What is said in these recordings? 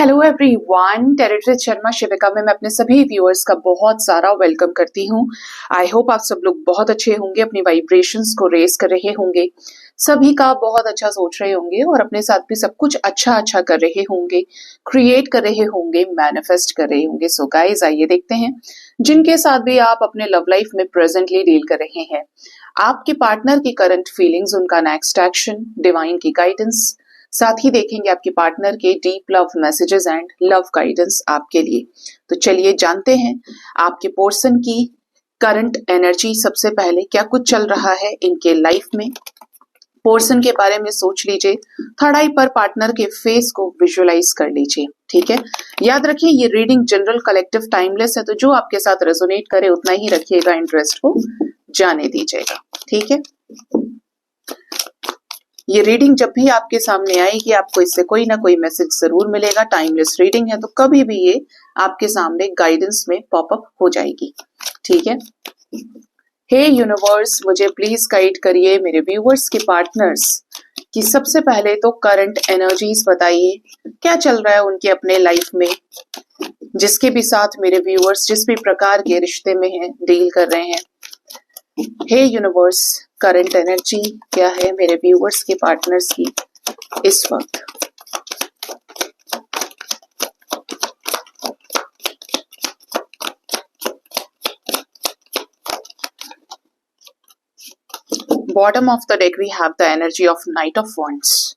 Hello everyone, territory Sharma शिविका में मैं अपने सभी व्यूअर्स का बहुत सारा वेलकम करती हूँ। आई होप आप सब लोग बहुत अच्छे होंगे, अपनी वाइब्रेशंस को रेस कर रहे होंगे, सभी का बहुत अच्छा सोच रहे होंगे और अपने साथ भी सब कुछ अच्छा अच्छा कर रहे होंगे, क्रिएट कर रहे होंगे, मैनिफेस्ट कर रहे होंगे। सो गाइस, आइए देखते हैं जिनके साथ भी आप अपने लव लाइफ में प्रेजेंटली डील कर रहे हैं, आपके पार्टनर की करंट फीलिंग्स, उनका नेक्स्ट एक्शन, डिवाइन की गाइडेंस, साथ ही देखेंगे आपके पार्टनर के deep love messages and love guidance आपके लिए। तो चलिए जानते हैं आपके पर्सन की करंट एनर्जी। सबसे पहले क्या कुछ चल रहा है इनके लाइफ में, पर्सन के बारे में सोच लीजिए। थर्ड आई पर पार्टनर के फेस को विजुअलाइज कर लीजिए। ठीक है, याद रखिए ये रीडिंग जनरल, कलेक्टिव, टाइमलेस है, तो जो आपके साथ रेजोनेट करे उतना ही रखिएगा, इंटरेस्ट को जाने दीजिएगा। ठीक है, ये रीडिंग जब भी आपके सामने आएगी आपको इससे कोई ना कोई मैसेज जरूर मिलेगा। टाइमलेस रीडिंग है तो कभी भी ये आपके सामने गाइडेंस में पॉपअप हो जाएगी। ठीक है, हे यूनिवर्स, मुझे प्लीज गाइड करिए मेरे व्यूअर्स के पार्टनर्स की सबसे पहले तो करंट एनर्जीज बताइए, क्या चल रहा है उनके अपने लाइफ में, जिसके भी साथ मेरे व्यूअर्स जिस भी प्रकार के रिश्ते में हैं, डील कर रहे हैं। हे यूनिवर्स, करंट एनर्जी क्या है मेरे व्यूअर्स के पार्टनर्स की इस वक्त। Bottom of the deck we have the energy of knight of wands.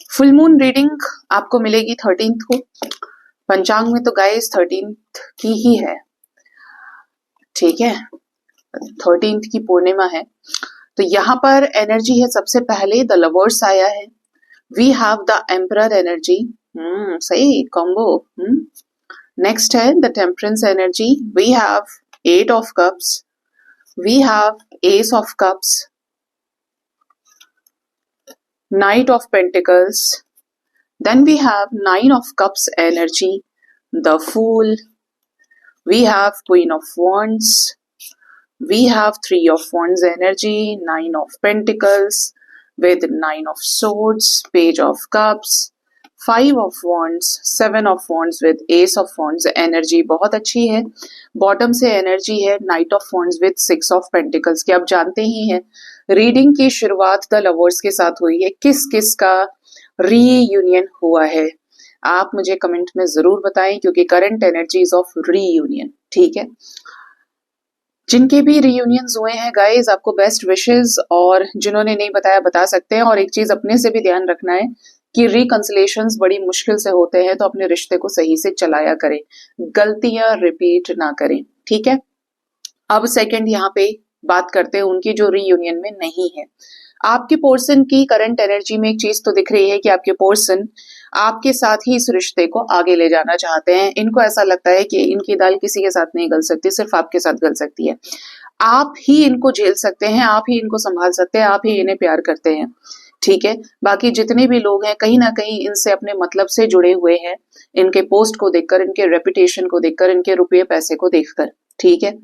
Full moon reading आपको मिलेगी 13th को। पंचांग में तो गाइस 13th की ही है। ठीक है, 13th की पूर्णिमा है। तो यहाँ पर एनर्जी है, सबसे पहले द लवर्स आया है। We have the emperor energy, सही कॉम्बो। नेक्स्ट है the temperance energy. We have 8 of cups, we have ace of cups, knight of pentacles, then we have 9 of cups energy, the fool, we have queen of wands, we have 3 of wands energy, 9 of pentacles with 9 of swords, page of cups, 5 of wands, 7 of wands with ace of wands। Energy बहुत अच्छी है। Bottom से energy है night of wands with 6 of pentacles की। आप जानते ही हैं reading की शुरुआत द लवर्स के साथ हुई है, किस किस का रीयूनियन हुआ है आप मुझे कमेंट में जरूर बताएं, क्योंकि करंट एनर्जीज ऑफ रीयूनियन। ठीक है, जिनके भी रीयूनियंस हुए हैं गाइस, आपको बेस्ट विशेस, और जिन्होंने नहीं बताया बता सकते हैं। और एक चीज अपने से भी ध्यान रखना है कि रिकंसिलेशंस बड़ी मुश्किल से होते हैं, तो अपने रिश्ते को सही से चलाया करें, गलतियां रिपीट ना करें। ठीक है, अब सेकंड यहाँ पे बात करते हैं उनकी जो रीयूनियन में नहीं है। आपके पर्सन की करंट एनर्जी में एक चीज तो दिख रही है कि आपके पर्सन आपके साथ ही इस रिश्ते को आगे ले जाना चाहते हैं। इनको ऐसा लगता है कि इनकी दाल किसी के साथ नहीं गल सकती, सिर्फ आपके साथ गल सकती है। आप ही इनको झेल सकते हैं, आप ही इनको संभाल सकते हैं, आप ही इन्हें प्यार करते हैं। ठीक है, बाकी जितने भी लोग हैं कहीं ना कहीं इनसे अपने मतलब से जुड़े हुए हैं, इनके पोस्ट को देखकर, इनके रेपुटेशन को देखकर, इनके रुपये पैसे को देखकर। ठीक है,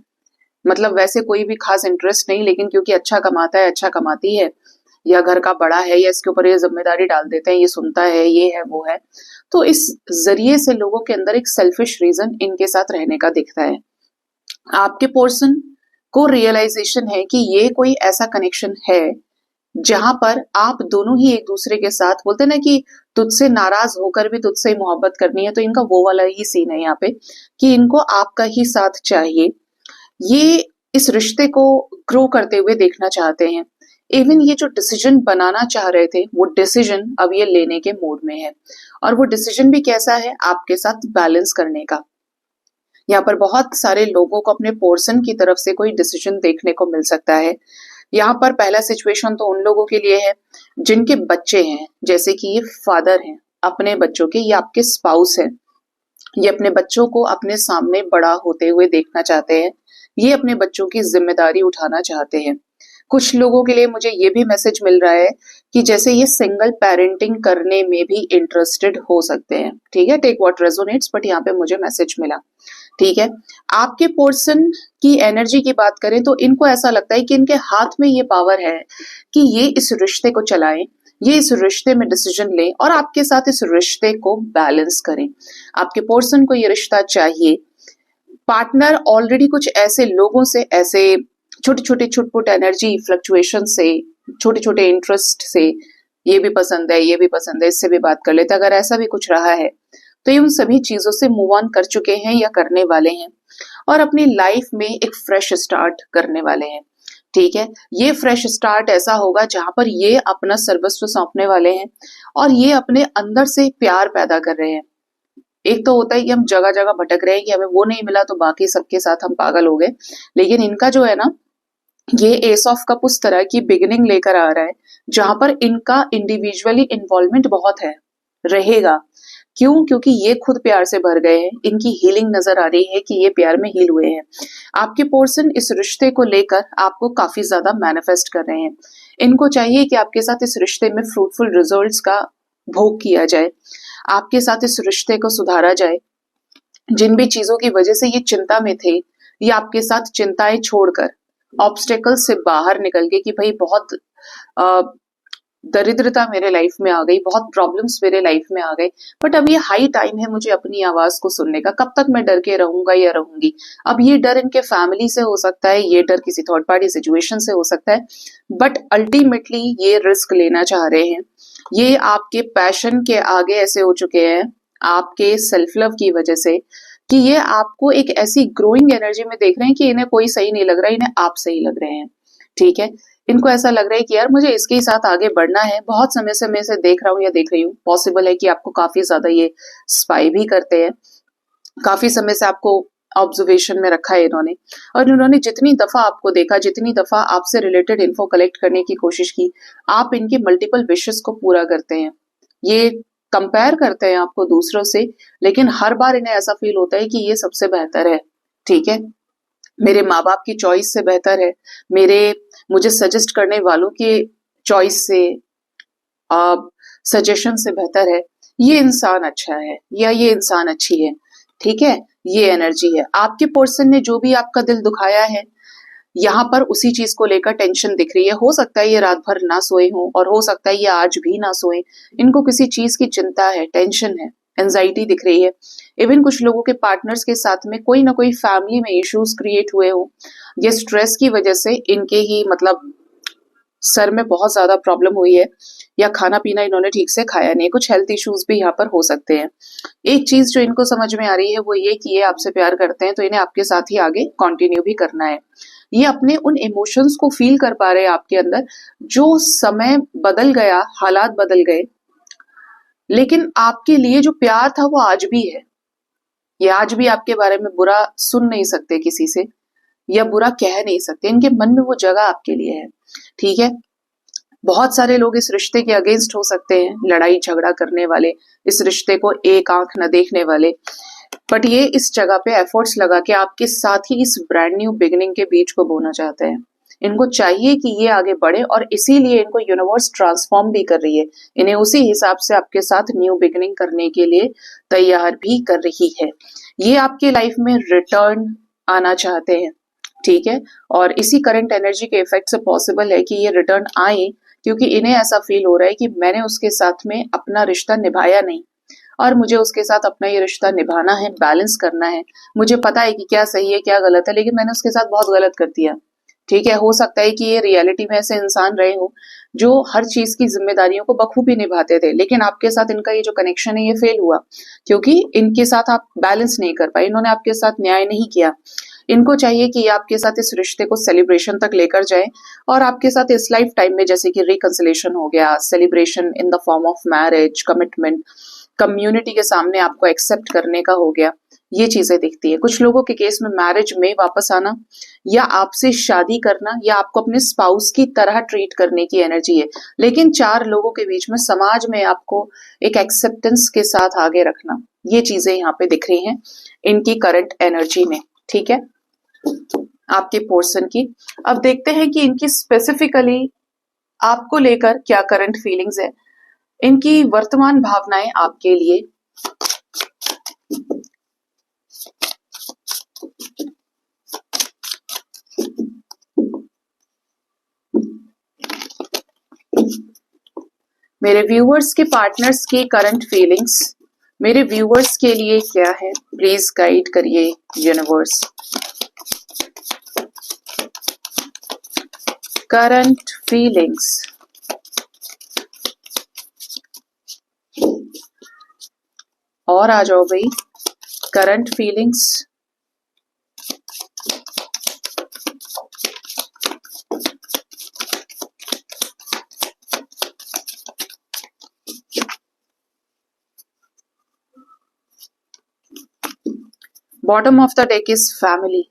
मतलब वैसे कोई भी खास इंटरेस्ट नहीं, लेकिन क्योंकि अच्छा कमाता है, अच्छा कमाती है, या घर का बड़ा है, या इसके ऊपर ये जिम्मेदारी डाल देते हैं, ये सुनता है, ये है वो है, तो इस जरिए से लोगों के अंदर एक सेल्फिश रीजन इनके साथ रहने का दिखता है। आपके पर्सन को रियलाइजेशन है कि ये कोई ऐसा कनेक्शन है जहां पर आप दोनों ही एक दूसरे के साथ, बोलते ना कि तुझसे नाराज होकर भी तुझसे मोहब्बत करनी है, तो इनका वो वाला ही सीन है यहाँ पे कि इनको आपका ही साथ चाहिए। ये इस रिश्ते को ग्रो करते हुए देखना चाहते हैं। इवन ये जो डिसीजन बनाना चाह रहे थे, वो डिसीजन अब ये लेने के मूड में है, और वो डिसीजन भी कैसा है, आपके साथ बैलेंस करने का। यहाँ पर बहुत सारे लोगों को अपने पर्सन की तरफ से कोई डिसीजन देखने को मिल सकता है। यहाँ पर पहला सिचुएशन तो उन लोगों के लिए है जिनके बच्चे हैं, जैसे कि ये फादर हैं अपने बच्चों के, या आपके स्पाउस हैं, ये अपने बच्चों को अपने सामने बड़ा होते हुए देखना चाहते हैं, ये अपने बच्चों की जिम्मेदारी उठाना चाहते हैं। कुछ लोगों के लिए मुझे ये भी मैसेज मिल रहा है कि जैसे ये सिंगल पेरेंटिंग करने में भी इंटरेस्टेड हो सकते हैं। ठीक है, टेक व्हाट रेजोनेट्स, बट यहाँ पे मुझे मैसेज मिला ठीक है। आपके पर्सन की एनर्जी की बात करें तो इनको ऐसा लगता है कि इनके हाथ में ये पावर है कि ये इस रिश्ते को चलाएं, ये इस रिश्ते में डिसीजन लें और आपके साथ इस रिश्ते को बैलेंस करें। आपके पर्सन को ये रिश्ता चाहिए। पार्टनर ऑलरेडी कुछ ऐसे लोगों से, ऐसे छोटे छोटे छुटपुट एनर्जी फ्लक्चुएशन से, छोटे छोटे इंटरेस्ट से, ये भी पसंद है, ये भी पसंद है, इससे भी बात कर लेते, अगर ऐसा भी कुछ रहा है तो ये उन सभी चीजों से मूव ऑन कर चुके हैं या करने वाले हैं और अपनी लाइफ में एक फ्रेश स्टार्ट करने वाले हैं। ठीक है। ये फ्रेश स्टार्ट ऐसा होगा जहां पर ये अपना सर्वस्व सौंपने वाले हैं और ये अपने अंदर से प्यार पैदा कर रहे हैं। एक तो होता है कि हम जगह जगह भटक रहे हैं कि हमें वो नहीं मिला तो बाकी सबके साथ हम पागल हो गए, लेकिन इनका जो है ना, ये एस ऑफ कप उस तरह की बिगिनिंग लेकर आ रहा है जहां पर इनका इंडिविजुअली इन्वॉल्वमेंट बहुत है, रहेगा। क्यों? क्योंकि ये खुद प्यार से भर गए हैं, इनकी हीलिंग नजर आ रही है कि ये प्यार में हील हुए हैं। आपके पर्सन इस रिश्ते को लेकर आपको काफी ज्यादा मैनिफेस्ट कर रहे हैं। इनको चाहिए कि आपके साथ इस रिश्ते में फ्रूटफुल रिजल्ट्स का भोग किया जाए, आपके साथ इस रिश्ते को सुधारा जाए। जिन भी चीजों की वजह से ये चिंता में थे, ये आपके साथ चिंताएं छोड़कर ऑब्स्टेकल से बाहर निकल के कि भाई बहुत दरिद्रता मेरे लाइफ में आ गई, बहुत प्रॉब्लम्स मेरे लाइफ में आ गए, बट अब ये हाई टाइम है मुझे अपनी आवाज को सुनने का। कब तक मैं डर के रहूंगा या रहूंगी? अब ये डर इनके फैमिली से हो सकता है, ये डर किसी थर्ड पार्टी सिचुएशन से हो सकता है, बट अल्टीमेटली ये रिस्क लेना चाह रहे हैं। ये आपके पैशन के आगे ऐसे हो चुके हैं, आपके सेल्फ लव की वजह से, कि ये आपको एक ऐसी ग्रोइंग एनर्जी में देख रहे हैं कि इन्हें कोई सही नहीं लग रहा, इन्हें आप सही लग रहे हैं। ठीक है। इनको ऐसा लग रहा है कि यार मुझे इसके ही साथ आगे बढ़ना है, बहुत समय से मैं इसे देख रहा हूँ या देख रही हूँ। पॉसिबल है कि आपको काफी ज्यादा ये स्पाई भी करते हैं, काफी समय से आपको ऑब्जर्वेशन में रखा है इन्होंने, और इन्होंने जितनी दफा आपको देखा, जितनी दफा आपसे रिलेटेड इन्फो कलेक्ट करने की कोशिश की, आप इनके मल्टीपल विशेस को पूरा करते हैं। ये कंपेयर करते हैं आपको दूसरों से, लेकिन हर बार इन्हें ऐसा फील होता है कि ये सबसे बेहतर है। ठीक है। मेरे माँ बाप की चॉइस से बेहतर है, मुझे सजेस्ट करने वालों की चॉइस से, सजेशन से बेहतर है, ये इंसान अच्छा है या ये इंसान अच्छी है। ठीक है। ये एनर्जी है। आपके पर्सन ने जो भी आपका दिल दुखाया है, यहाँ पर उसी चीज को लेकर टेंशन दिख रही है। हो सकता है ये रात भर ना सोए हों और हो सकता है ये आज भी ना सोए। इनको किसी चीज की चिंता है, टेंशन है, एंजाइटी दिख रही है। इवन कुछ लोगों के पार्टनर्स के साथ में कोई ना कोई फैमिली में इश्यूज क्रिएट हुए हो, ये स्ट्रेस की वजह से इनके ही मतलब सर में बहुत ज्यादा प्रॉब्लम हुई है, या खाना पीना इन्होंने ठीक से खाया नहीं, कुछ हेल्थ इश्यूज भी यहाँ पर हो सकते हैं। एक चीज जो इनको समझ में आ रही है वो ये कि ये आपसे प्यार करते हैं, तो इन्हें आपके साथ ही आगे कंटिन्यू भी करना है। ये अपने उन इमोशंस को फील कर पा रहे हैं आपके अंदर, जो समय बदल गया, हालात बदल गए, लेकिन आपके लिए जो प्यार था वो आज भी है। ये आज भी आपके बारे में बुरा सुन नहीं सकते किसी से, या बुरा कह नहीं सकते। इनके मन में वो जगह आपके लिए है। ठीक है। बहुत सारे लोग इस रिश्ते के अगेंस्ट हो सकते हैं, लड़ाई झगड़ा करने वाले, इस रिश्ते को एक आंख न देखने वाले, बट ये इस जगह पे एफर्ट्स लगा के आपके साथ ही इस ब्रांड न्यू बिगिनिंग के बीच को बोना चाहते हैं। इनको चाहिए कि ये आगे बढ़े और इसीलिए इनको यूनिवर्स ट्रांसफॉर्म भी कर रही है, इन्हें उसी हिसाब से आपके साथ न्यू बिगिनिंग करने के लिए तैयार भी कर रही है। ये आपके लाइफ में रिटर्न आना चाहते हैं। ठीक है। और इसी करंट एनर्जी के इफेक्ट से पॉसिबल है कि ये रिटर्न आए, क्योंकि इन्हें ऐसा फील हो रहा है कि मैंने उसके साथ में अपना रिश्ता निभाया नहीं और मुझे उसके साथ अपना ये रिश्ता निभाना है, बैलेंस करना है। मुझे पता है कि क्या सही है क्या गलत है, लेकिन मैंने उसके साथ बहुत गलत कर दिया। ठीक है। हो सकता है कि ये रियलिटी में ऐसे इंसान रहे हो जो हर चीज की जिम्मेदारियों को बखूबी निभाते थे, लेकिन आपके साथ इनका ये जो कनेक्शन है ये फेल हुआ, क्योंकि इनके साथ आप बैलेंस नहीं कर पाए, इन्होंने आपके साथ न्याय नहीं किया। इनको चाहिए कि ये आपके साथ इस रिश्ते को सेलिब्रेशन तक लेकर जाए और आपके साथ इस लाइफ टाइम में, जैसे कि रिकंसिलेशन हो गया, celebration in the form of marriage, commitment, community के सामने आपको एक्सेप्ट करने का हो गया, ये चीजें दिखती है। कुछ लोगों के केस में मैरिज में वापस आना, या आपसे शादी करना, या आपको अपने स्पाउस की तरह ट्रीट करने की एनर्जी है। लेकिन चार लोगों के बीच में, समाज में आपको एक एक्सेप्टेंस के साथ आगे रखना, ये चीजें यहाँ पे दिख रही हैं इनकी करंट एनर्जी में। ठीक है। आपके पर्सन की अब देखते हैं कि इनकी स्पेसिफिकली आपको लेकर क्या करंट फीलिंग्स है, इनकी वर्तमान भावनाएं आपके लिए। मेरे व्यूअर्स के पार्टनर्स की करंट फीलिंग्स मेरे व्यूअर्स के लिए क्या है, प्लीज गाइड करिए यूनिवर्स। करंट फीलिंग्स, और आ जाओ भाई, current feelings. Bottom of the deck is family.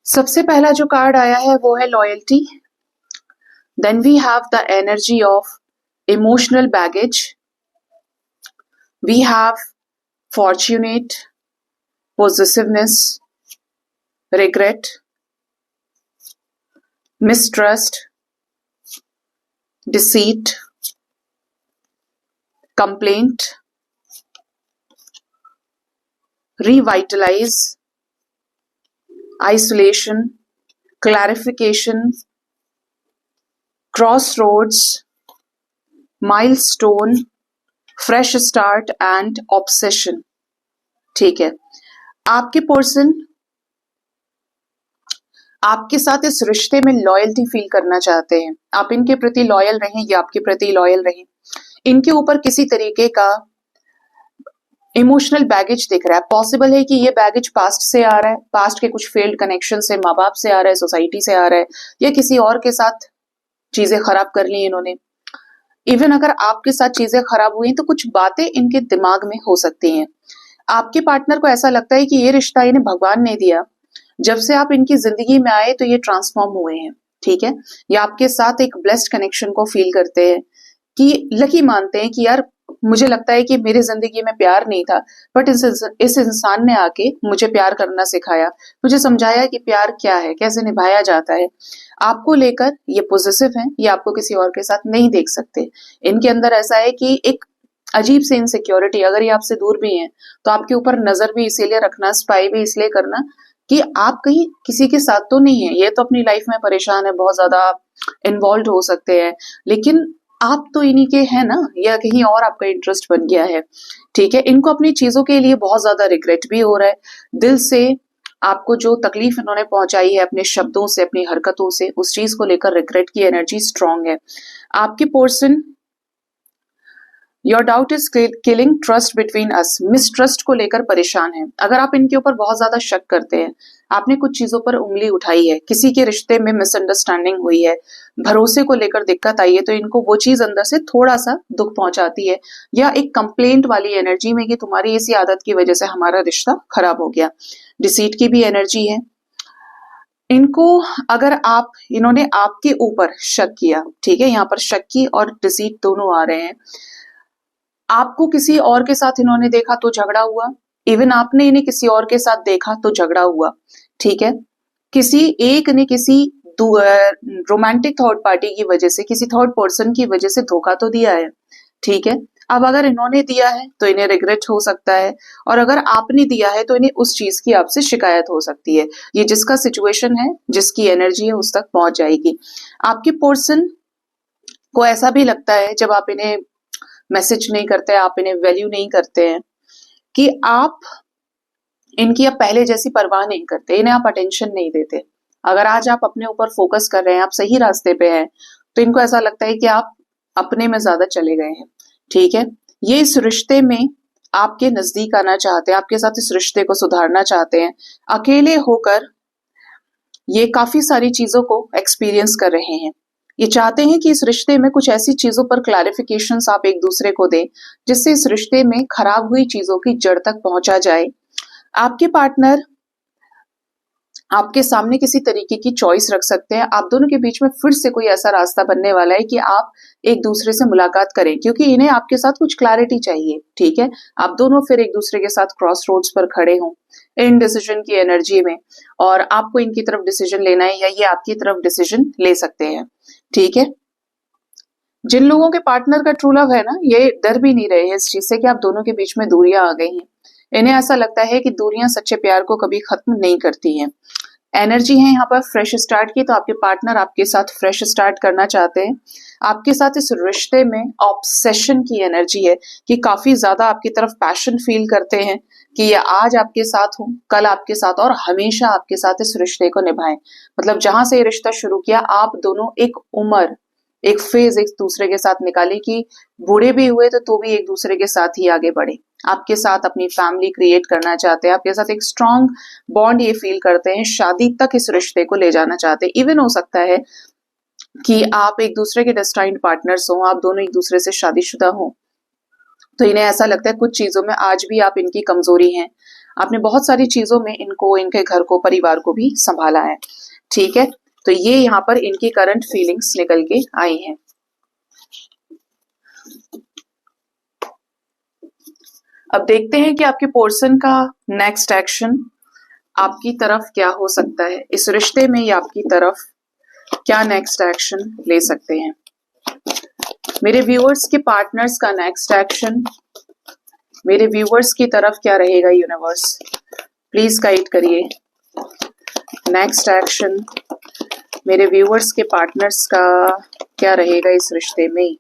सबसे पहला जो कार्ड आया है वो है loyalty. Then we have the energy of emotional baggage. We have fortunate, possessiveness, regret, mistrust, deceit, complaint, revitalize, isolation, clarification, crossroads, milestone, fresh start and obsession। ठीक है, आपके पर्सन आपके साथ इस रिश्ते में लॉयल्टी फील करना चाहते हैं। आप इनके प्रति लॉयल रहें या आपके प्रति लॉयल रहें, इनके ऊपर किसी तरीके का इमोशनल बैगेज दिख रहा है। पॉसिबल है कि ये बैगेज पास्ट से आ रहा है, पास्ट के कुछ फेल्ड कनेक्शन से, माँ बाप से आ रहा है, सोसाइटी से आ रहा है, या किसी और के साथ चीजें खराब कर ली इन्होंने। इवन अगर आपके साथ चीजें खराब हुई तो कुछ बातें इनके दिमाग में हो सकती हैं। आपके पार्टनर को ऐसा लगता है कि ये रिश्ता इन्हें भगवान ने दिया, जब से आप इनकी जिंदगी में आए तो ये ट्रांसफॉर्म हुए हैं। ठीक है, या आपके साथ एक ब्लेस्ड कनेक्शन को फील करते हैं, कि लकी मानते हैं कि यार मुझे लगता है कि मेरी जिंदगी में प्यार नहीं था, बट इस इंसान ने आके मुझे प्यार करना सिखाया, मुझे समझाया कि प्यार क्या है, कैसे निभाया जाता है। आपको लेकर ये पॉजिटिव हैं, ये आपको किसी और के साथ नहीं देख सकते। इनके अंदर ऐसा है कि एक अजीब सी इनसिक्योरिटी, अगर ये आपसे दूर भी हैं तो आपके ऊपर नजर भी इसीलिए रखना, स्पाई भी इसलिए करना कि आप कहीं किसी के साथ तो नहीं है। ये तो अपनी लाइफ में परेशान है, बहुत ज्यादा इन्वॉल्व हो सकते हैं, लेकिन आप तो इन्हीं के हैं ना, या कहीं और आपका इंटरेस्ट बन गया है। ठीक है, इनको अपनी चीजों के लिए बहुत ज्यादा रिग्रेट भी हो रहा है दिल से। आपको जो तकलीफ इन्होंने पहुंचाई है अपने शब्दों से, अपनी हरकतों से, उस चीज को लेकर रिग्रेट की एनर्जी स्ट्रांग है। आपके person, your doubt is killing trust between us, mistrust को लेकर परेशान है। अगर आप इनके ऊपर बहुत ज्यादा शक करते हैं, आपने कुछ चीजों पर उंगली उठाई है, किसी के रिश्ते में मिसअंडरस्टैंडिंग हुई है, भरोसे को लेकर दिक्कत आई है, तो इनको वो चीज अंदर से थोड़ा सा दुख पहुंचाती है, या एक कंप्लेंट वाली एनर्जी में कि तुम्हारी इसी आदत की वजह से हमारा रिश्ता खराब हो गया। डिसीट की भी एनर्जी है इनको। अगर इन्होंने आपके ऊपर शक किया, ठीक है, यहाँ पर शक की और डिसीट दोनों आ रहे हैं। आपको किसी और के साथ इन्होंने देखा तो झगड़ा हुआ, इवन आपने इन्हें किसी और के साथ देखा तो झगड़ा हुआ। ठीक है, किसी एक ने किसी रोमांटिक थर्ड पार्टी की वजह से, किसी थर्ड पर्सन की वजह से धोखा तो दिया है। ठीक है, अब अगर इन्होंने दिया है तो इन्हें रिग्रेट हो सकता है, और अगर आपने दिया है तो इन्हें उस चीज की आपसे शिकायत हो सकती है। ये जिसका सिचुएशन है, जिसकी एनर्जी है, उस तक पहुंच जाएगी। आपके पर्सन को ऐसा भी लगता है जब आप इन्हें मैसेज नहीं करते, आप इन्हें वैल्यू नहीं करते हैं, कि आप इनकी अब पहले जैसी परवाह नहीं करते, इन्हें आप अटेंशन नहीं देते। अगर आज आप अपने ऊपर फोकस कर रहे हैं, आप सही रास्ते पे हैं, तो इनको ऐसा लगता है कि आप अपने में ज्यादा चले गए हैं। ठीक है, ये इस रिश्ते में आपके नजदीक आना चाहते हैं, आपके साथ इस रिश्ते को सुधारना चाहते हैं। अकेले होकर ये काफी सारी चीजों को एक्सपीरियंस कर रहे हैं। ये चाहते हैं कि इस रिश्ते में कुछ ऐसी चीजों पर क्लैरिफिकेशंस आप एक दूसरे को दें, जिससे इस रिश्ते में खराब हुई चीजों की जड़ तक पहुंचा जाए। आपके पार्टनर आपके सामने किसी तरीके की चॉइस रख सकते हैं। आप दोनों के बीच में फिर से कोई ऐसा रास्ता बनने वाला है कि आप एक दूसरे से मुलाकात करें, क्योंकि इन्हें आपके साथ कुछ क्लैरिटी चाहिए। ठीक है, आप दोनों फिर एक दूसरे के साथ क्रॉस रोड्स पर खड़े हों इन डिसीजन की एनर्जी में, और आपको इनकी तरफ डिसीजन लेना है या ये आपकी तरफ डिसीजन ले सकते हैं। ठीक है, जिन लोगों के पार्टनर का ट्रू लव है ना, ये डर भी नहीं रहे हैं इस चीज से कि आप दोनों के बीच में दूरियां आ गई हैं। इन्हें ऐसा लगता है कि दूरियां सच्चे प्यार को कभी खत्म नहीं करती हैं। एनर्जी है यहाँ पर फ्रेश स्टार्ट की, तो आपके पार्टनर आपके साथ फ्रेश स्टार्ट करना चाहते हैं। आपके साथ इस रिश्ते में ऑब्सेशन की एनर्जी है कि काफी ज्यादा आपकी तरफ पैशन फील करते हैं कि ये आज आपके साथ हो, कल आपके साथ और हमेशा आपके साथ इस रिश्ते को निभाएं। मतलब जहां से ये रिश्ता शुरू किया, आप दोनों एक उम्र, एक फेज एक दूसरे के साथ निकाले कि बूढ़े भी हुए तो भी एक दूसरे के साथ ही आगे बढ़े। आपके साथ अपनी फैमिली क्रिएट करना चाहते हैं, आपके साथ एक स्ट्रॉन्ग बॉन्ड ये फील करते हैं, शादी तक इस रिश्ते को ले जाना चाहते हैं। इवन हो सकता है कि आप एक दूसरे के डेस्टाइन्ड पार्टनर्स हो, आप दोनों एक दूसरे से शादीशुदा हो। तो इन्हें ऐसा लगता है कुछ चीजों में आज भी आप इनकी कमजोरी हैं। आपने बहुत सारी चीजों में इनको, इनके घर को, परिवार को भी संभाला है। ठीक है, तो ये यहाँ पर इनकी करंट फीलिंग्स निकल के आई हैं। अब देखते हैं कि आपके पर्सन का नेक्स्ट एक्शन आपकी तरफ क्या हो सकता है। इस रिश्ते में ये आपकी तरफ क्या नेक्स्ट एक्शन ले सकते हैं। मेरे व्यूअर्स के पार्टनर्स का नेक्स्ट एक्शन मेरे व्यूअर्स की तरफ क्या रहेगा यूनिवर्स, प्लीज गाइड करिए। नेक्स्ट एक्शन मेरे व्यूअर्स के पार्टनर्स का क्या रहेगा इस रिश्ते में।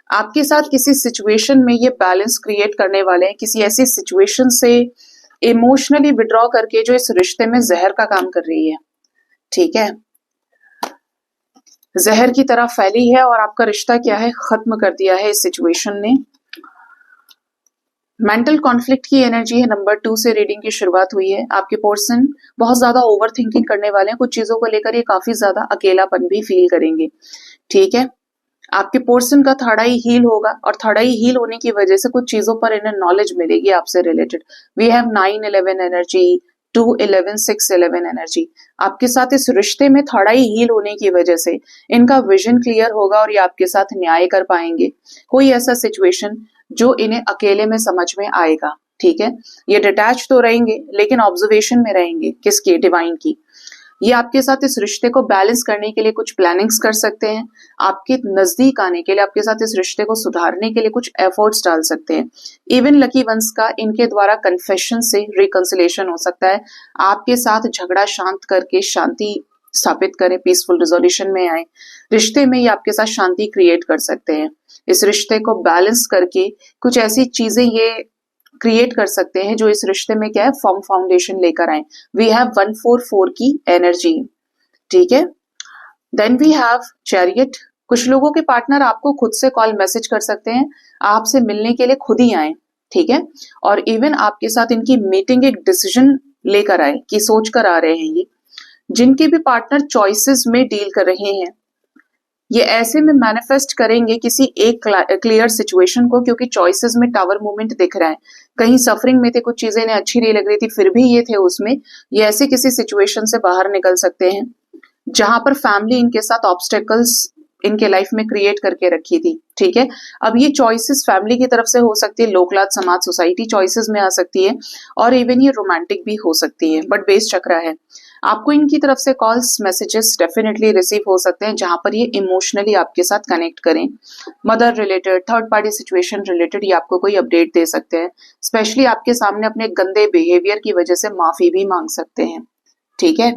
आपके साथ किसी सिचुएशन में ये बैलेंस क्रिएट करने वाले हैं, किसी ऐसी सिचुएशन से इमोशनली विड्रॉ करके जो इस रिश्ते में जहर का काम कर रही है। ठीक है, जहर की तरह फैली है और आपका रिश्ता क्या है, खत्म कर दिया है इस सिचुएशन ने। मेंटल कॉन्फ्लिक्ट की एनर्जी है, नंबर 2 से रीडिंग की शुरुआत हुई है। आपके पर्सन बहुत ज्यादा ओवर थिंकिंग करने वाले हैं, कुछ चीजों को लेकर ये काफी ज्यादा अकेलापन भी फील करेंगे। ठीक है, आपके पोर्शन का थर्ड आई हील होगा और थर्ड आई हील होने की वजह से कुछ चीजों पर इन्हें नॉलेज मिलेगी आपसे related. We have 9-11 energy, 2-11, 6-11 energy. आपके साथ इस रिश्ते में थर्ड आई हील होने की वजह से इनका विजन क्लियर होगा और ये आपके साथ न्याय कर पाएंगे। कोई ऐसा सिचुएशन जो इन्हें अकेले में समझ में आएगा। ठीक है, ये डिटैच तो रहेंगे लेकिन ऑब्जर्वेशन में रहेंगे किसकी, डिवाइन की। ये आपके साथ इस रिश्ते को बैलेंस करने के लिए कुछ प्लानिंग्स कर सकते हैं, आपके नजदीक आने के लिए, आपके साथ इस रिश्ते को सुधारने के लिए कुछ एफर्ट्स डाल सकते हैं। इवन लकी वंस का इनके द्वारा कन्फेशन से रिकंसिलेशन हो सकता है। आपके साथ झगड़ा शांत करके शांति स्थापित करें, पीसफुल रिजोल्यूशन में आए। रिश्ते में ये आपके साथ शांति क्रिएट कर सकते हैं। इस रिश्ते को बैलेंस करके कुछ ऐसी चीजें ये क्रिएट कर सकते हैं जो इस रिश्ते में क्या है, फॉर्म फाउंडेशन लेकर आए। वी हैव 144 की एनर्जी। ठीक है, देन वी हैव चैरियट। कुछ लोगों के पार्टनर आपको खुद से कॉल मैसेज कर सकते हैं, आपसे मिलने के लिए खुद ही आए। ठीक है, और इवन आपके साथ इनकी मीटिंग एक डिसीजन लेकर आए कि सोच कर आ रहे हैं। ये जिनके भी पार्टनर चॉइसेस में डील कर रहे हैं, ये ऐसे में मैनिफेस्ट करेंगे किसी एक क्लियर सिचुएशन को, क्योंकि चॉइसेस में टावर मूवमेंट दिख रहा है। कहीं सफरिंग में थे, कुछ चीजें इन्हें अच्छी नहीं लग रही थी, फिर भी ये थे उसमें। ये ऐसे किसी सिचुएशन से बाहर निकल सकते हैं जहां पर फैमिली इनके साथ ऑब्स्टेकल्स इनके लाइफ में क्रिएट करके रखी थी। ठीक है, अब ये चॉइसेस फैमिली की तरफ से हो सकती है, लोकलाज समाज सोसाइटी चॉइसेस में आ सकती है, और इवन ये रोमांटिक भी हो सकती है, बट बेस चक्रा है। आपको इनकी तरफ से कॉल्स मैसेजेस डेफिनेटली रिसीव हो सकते हैं जहां पर ये इमोशनली आपके साथ कनेक्ट करें। Mother related, third party situation related ये आपको कोई अपडेट दे सकते हैं। स्पेशली आपके सामने अपने गंदे बिहेवियर की वजह से माफी भी मांग सकते हैं। ठीक है,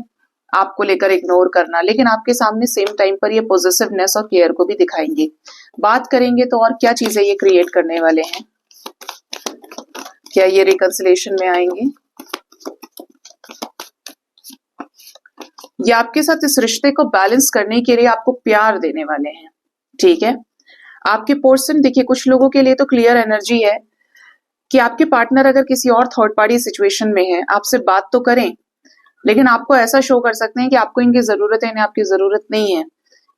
आपको लेकर इग्नोर करना, लेकिन आपके सामने सेम टाइम पर ये पॉजिटिवनेस और केयर को भी दिखाएंगे। बात करेंगे तो और क्या चीजें ये क्रिएट करने वाले हैं, क्या ये रिकंसिलेशन में आएंगे। ये आपके साथ इस रिश्ते को बैलेंस करने के लिए आपको प्यार देने वाले हैं। ठीक है, आपके पर्सन, देखिए कुछ लोगों के लिए तो क्लियर एनर्जी है कि आपके पार्टनर अगर किसी और थर्ड पार्टी सिचुएशन में है, आपसे बात तो करें, लेकिन आपको ऐसा शो कर सकते हैं कि आपको इनकी जरूरत है, इन्हें आपकी जरूरत नहीं है।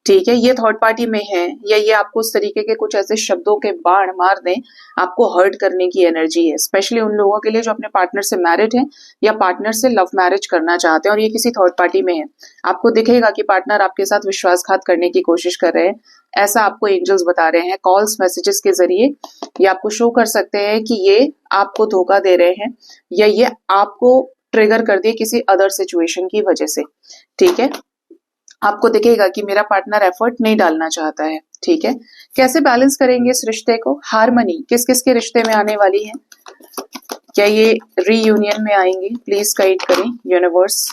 ठीक है, ये थर्ड पार्टी में है या ये आपको उस तरीके के कुछ ऐसे शब्दों के बाण मार दें, आपको हर्ट करने की एनर्जी है। स्पेशली उन लोगों के लिए जो अपने पार्टनर से मैरिड है या पार्टनर से लव मैरिज करना चाहते हैं और ये किसी थर्ड पार्टी में है। आपको दिखेगा कि पार्टनर आपके साथ विश्वासघात करने की कोशिश कर रहे हैं, ऐसा आपको एंजल्स बता रहे हैं। कॉल्स मैसेजेस के जरिए ये आपको शो कर सकते हैं कि ये आपको धोखा दे रहे हैं या ये आपको ट्रिगर कर दिए किसी अदर सिचुएशन की वजह से। ठीक है, आपको दिखेगा कि मेरा पार्टनर एफर्ट नहीं डालना चाहता है, ठीक है। कैसे बैलेंस करेंगे इस रिश्ते को? हार्मनी किस किस के रिश्ते में आने वाली है? क्या ये रीयूनियन में आएंगे? प्लीज गाइड करें यूनिवर्स।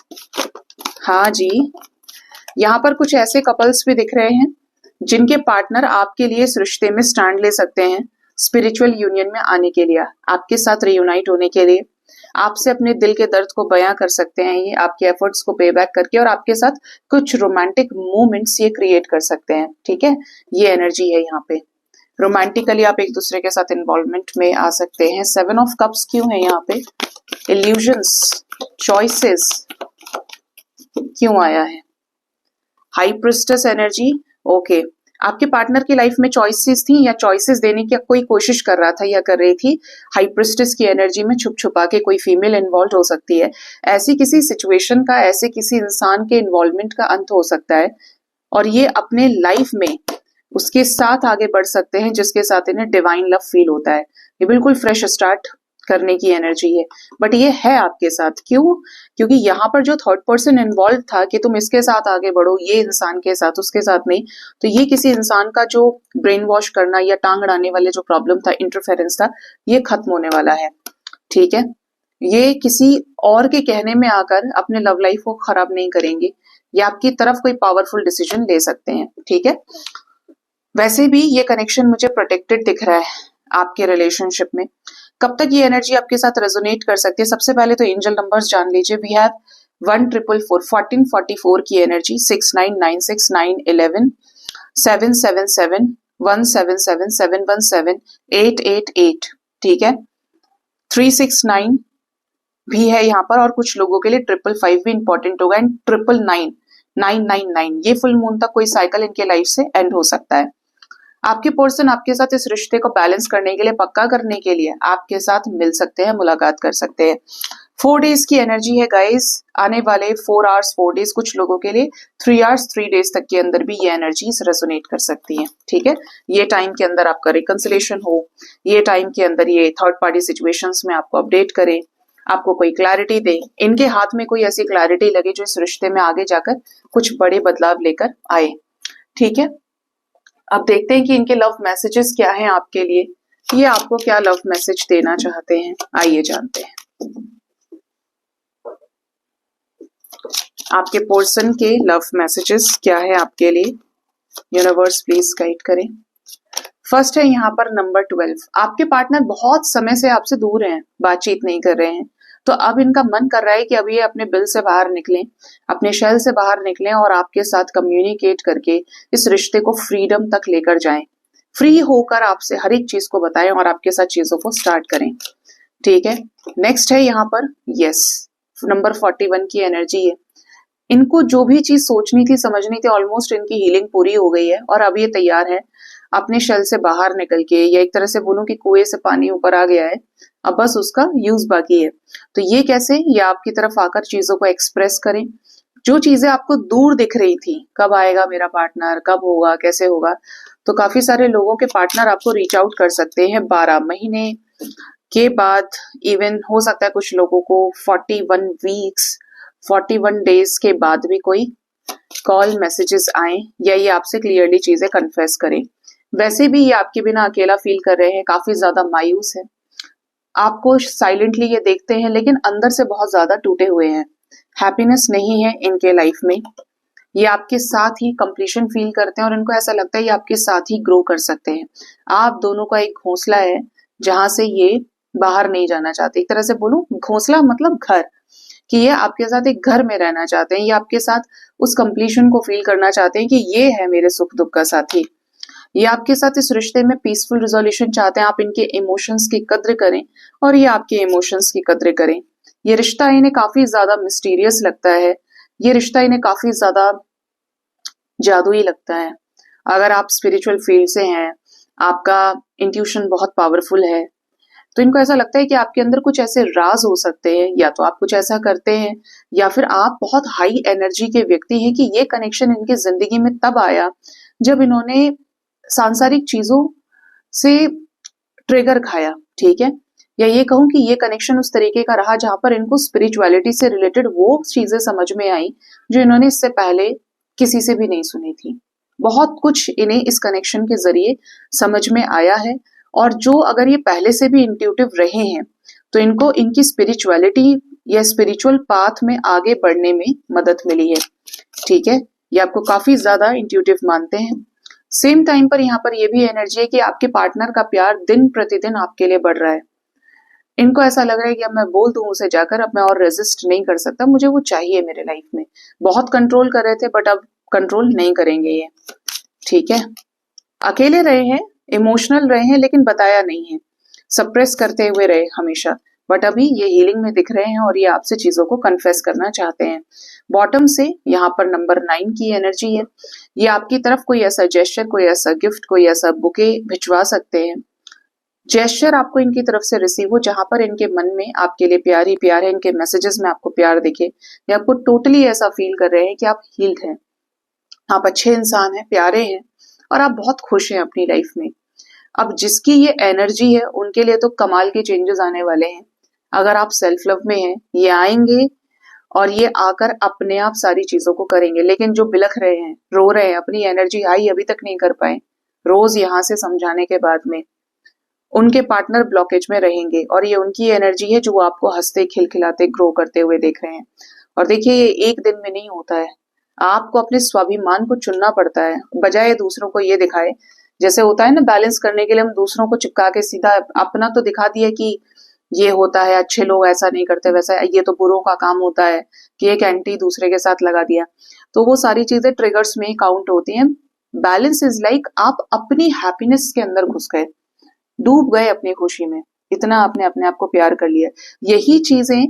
हाँ जी, यहाँ पर कुछ ऐसे कपल्स भी दिख रहे हैं जिनके पार्टनर आपके लिए इस रिश्ते में स्टैंड ले सकते हैं, स्पिरिचुअल यूनियन में आने के लिए, आपके साथ रीयूनाइट होने के लिए, आपसे अपने दिल के दर्द को बयां कर सकते हैं, ये आपके एफर्ट्स को पे बैक करके, और आपके साथ कुछ रोमांटिक मोमेंट्स ये क्रिएट कर सकते हैं, ठीक है। ये एनर्जी है यहाँ पे। रोमांटिकली आप एक दूसरे के साथ इन्वॉल्वमेंट में आ सकते हैं। 7 ऑफ कप्स क्यों है यहाँ पे? इल्यूजन्स, चॉइसेस क्यों आया है? High priestess energy, okay. आपके पार्टनर की लाइफ में चॉइसेस थी या चॉइसेस देने की कोई कोशिश कर रहा था या कर रही थी। हाई प्रिस्टेस की एनर्जी में छुप छुपा के कोई फीमेल इन्वॉल्व हो सकती है। ऐसी किसी सिचुएशन का, ऐसे किसी इंसान के इन्वॉल्वमेंट का अंत हो सकता है और ये अपने लाइफ में उसके साथ आगे बढ़ सकते हैं जिसके साथ इन्हें डिवाइन लव फील होता है। ये बिल्कुल फ्रेश स्टार्ट करने की एनर्जी है, बट ये है आपके साथ। क्यों? क्योंकि यहाँ पर जो थर्ड पर्सन इन्वॉल्व था कि तुम इसके साथ आगे बढ़ो, ये इंसान के साथ, उसके साथ नहीं, तो ये किसी इंसान का जो ब्रेन वॉश करना या टांग अड़ाने वाले जो प्रॉब्लम था, इंटरफेरेंस था, ये खत्म होने वाला है, ठीक है। ये किसी और के कहने में आकर अपने लव लाइफ को खराब नहीं करेंगे, या आपकी तरफ कोई पावरफुल डिसीजन ले सकते हैं, ठीक है। वैसे भी ये कनेक्शन मुझे प्रोटेक्टेड दिख रहा है आपके रिलेशनशिप में। कब तक ये एनर्जी आपके साथ रेजोनेट कर सकती है? सबसे पहले तो एंजल नंबर्स जान लीजिए। वी हैव 1444, 1444 की एनर्जी, 6996, 911, 777, 177, 717, 888, ठीक है। 369 भी है यहाँ पर, और कुछ लोगों के लिए 555 भी इंपॉर्टेंट होगा, एंड 999, 999, ये फुल मून तक कोई साइकिल इनके लाइफ से एंड हो सकता है। आपके पर्सन आपके साथ इस रिश्ते को बैलेंस करने के लिए, पक्का करने के लिए आपके साथ मिल सकते हैं, मुलाकात कर सकते हैं। 4 डेज की एनर्जी है गाइस, आने वाले 4 आवर्स 4 डेज, कुछ लोगों के लिए 3 आवर्स 3 डेज तक के अंदर भी ये एनर्जीज रेजोनेट कर सकती हैं, ठीक है। ये टाइम के अंदर आपका रिकंसिलेशन हो, ये टाइम के अंदर ये थर्ड पार्टी सिचुएशंस में आपको अपडेट करें, आपको कोई क्लैरिटी दे, इनके हाथ में कोई ऐसी क्लैरिटी लगे जो इस रिश्ते में आगे जाकर कुछ बड़े बदलाव लेकर आए, ठीक है। अब देखते हैं कि इनके लव मैसेजेस क्या हैं आपके लिए, ये आपको क्या लव मैसेज देना चाहते हैं, आइए जानते हैं। आपके पर्सन के लव मैसेजेस क्या है आपके लिए, यूनिवर्स प्लीज गाइड करें। फर्स्ट है यहाँ पर नंबर 12। आपके पार्टनर बहुत समय से आपसे दूर हैं, बातचीत नहीं कर रहे हैं, तो अब इनका मन कर रहा है कि अब ये अपने बिल से बाहर निकलें, अपने शेल से बाहर निकलें और आपके साथ कम्युनिकेट करके इस रिश्ते को फ्रीडम तक लेकर जाएं, फ्री होकर आपसे हर एक चीज को बताएं और आपके साथ चीजों को स्टार्ट करें, ठीक है। नेक्स्ट है यहाँ पर यस, नंबर 41 की एनर्जी है। इनको जो भी चीज सोचनी थी, समझनी थी, ऑलमोस्ट इनकी हीलिंग पूरी हो गई है और अब ये तैयार है अपने शेल से बाहर निकल के, या एक तरह से बोलूं कि कुएं से पानी ऊपर आ गया है, अब बस उसका यूज बाकी है। तो ये कैसे? ये आपकी तरफ आकर चीजों को एक्सप्रेस करें। जो चीजें आपको दूर दिख रही थी, कब आएगा मेरा पार्टनर, कब होगा, कैसे होगा, तो काफी सारे लोगों के पार्टनर आपको रीच आउट कर सकते हैं 12 महीने के बाद, इवन हो सकता है कुछ लोगों को 41 वीक्स, 41 डेज के बाद भी कोई कॉल मैसेजेस आए, या ये आपसे क्लियरली चीजें कन्फेस करें। वैसे भी ये आपके बिना अकेला फील कर रहे हैं, काफी ज्यादा मायूस है, आपको साइलेंटली ये देखते हैं लेकिन अंदर से बहुत ज्यादा टूटे हुए हैं, हैप्पीनेस नहीं है इनके लाइफ में। ये आपके साथ ही कंप्लीशन फील करते हैं और इनको ऐसा लगता है ये आपके साथ ही ग्रो कर सकते हैं। आप दोनों का एक घोंसला है जहां से ये बाहर नहीं जाना चाहते। एक तरह से बोलूं, घोंसला मतलब घर, कि ये आपके साथ एक घर में रहना चाहते हैं, ये आपके साथ उस कंप्लीशन को फील करना चाहते हैं कि ये है मेरे सुख दुख का साथी। ये आपके साथ इस रिश्ते में पीसफुल रिजोल्यूशन चाहते हैं, आप इनके इमोशंस की कद्र करें और ये आपके इमोशंस की कद्र करें। ये रिश्ता इन्हें काफी ज्यादा मिस्टीरियस लगता है, ये रिश्ता इन्हें काफी ज्यादा जादुई लगता है। अगर आप स्पिरिचुअल फील्ड से हैं, आपका इंट्यूशन बहुत पावरफुल है, तो इनको ऐसा लगता है कि आपके अंदर कुछ ऐसे राज हो सकते हैं, या तो आप कुछ ऐसा करते हैं या फिर आप बहुत हाई एनर्जी के व्यक्ति हैं कि ये कनेक्शन इनकी जिंदगी में तब आया जब इन्होंने सांसारिक चीजों से ट्रिगर खाया, ठीक है। या ये कहूं कि ये कनेक्शन उस तरीके का रहा जहां पर इनको स्पिरिचुअलिटी से रिलेटेड वो चीजें समझ में आई जो इन्होंने इससे पहले किसी से भी नहीं सुनी थी। बहुत कुछ इन्हें इस कनेक्शन के जरिए समझ में आया है, और जो अगर ये पहले से भी इंट्यूटिव रहे हैं तो इनको इनकी स्पिरिचुअलिटी या स्पिरिचुअल पाथ में आगे बढ़ने में मदद मिली है। ठीक है, ये आपको काफी ज्यादा इंट्यूटिव मानते हैं। सेम टाइम पर यहाँ पर ये भी एनर्जी है कि आपके पार्टनर का प्यार दिन प्रतिदिन आपके लिए बढ़ रहा है। इनको ऐसा लग रहा है कि अब मैं बोल दूं उसे जाकर, अब मैं और रेजिस्ट नहीं कर सकता, मुझे वो चाहिए मेरे लाइफ में। बहुत कंट्रोल कर रहे थे बट अब कंट्रोल नहीं करेंगे ये। ठीक है, अकेले रहे हैं, इमोशनल रहे हैं, लेकिन बताया नहीं है, सप्रेस करते हुए रहे हमेशा, बट अभी ये हीलिंग में दिख रहे हैं और ये आपसे चीजों को कन्फेस करना चाहते हैं। बॉटम से यहाँ पर नंबर 9 की एनर्जी है। ये आपकी तरफ कोई ऐसा जेस्चर, कोई ऐसा गिफ्ट, कोई ऐसा बुके भिजवा सकते हैं। जेस्चर आपको इनकी तरफ से रिसीव हो जहां पर इनके मन में आपके लिए प्यार ही प्यार है, इनके मैसेजेस में आपको प्यार दिखे, या आपको टोटली ऐसा फील कर रहे हैं कि आप हील्ड हैं, आप अच्छे इंसान हैं, प्यारे हैं और आप बहुत खुश हैं अपनी लाइफ में। अब जिसकी ये एनर्जी है उनके लिए तो कमाल के चेंजेस आने वाले हैं। अगर आप सेल्फ लव में हैं, ये आएंगे और ये आकर अपने आप सारी चीजों को करेंगे। लेकिन जो बिलख रहे हैं, रो रहे हैं, अपनी एनर्जी हाई अभी तक नहीं कर पाए, रोज यहाँ से समझाने के बाद में उनके पार्टनर ब्लॉकेज में रहेंगे, और ये उनकी एनर्जी है जो वो आपको हंसते खिलखिलाते ग्रो करते हुए देख रहे हैं। और देखिए, ये एक दिन में नहीं होता है, आपको अपने स्वाभिमान को चुनना पड़ता है, बजाय दूसरों को ये दिखाए। जैसे होता है ना, बैलेंस करने के लिए हम दूसरों को चिपका के सीधा अपना तो दिखा दिया कि ये होता है, अच्छे लोग ऐसा नहीं करते, वैसा ये तो बुरों का काम होता है, कि एक एंटी दूसरे के साथ लगा दिया, तो वो सारी चीजें ट्रिगर्स में ही काउंट होती हैं। बैलेंस इज लाइक आप अपनी हैप्पीनेस के अंदर घुस गए, डूब गए अपनी खुशी में, इतना आपने अपने आप को प्यार कर लिया। यही चीजें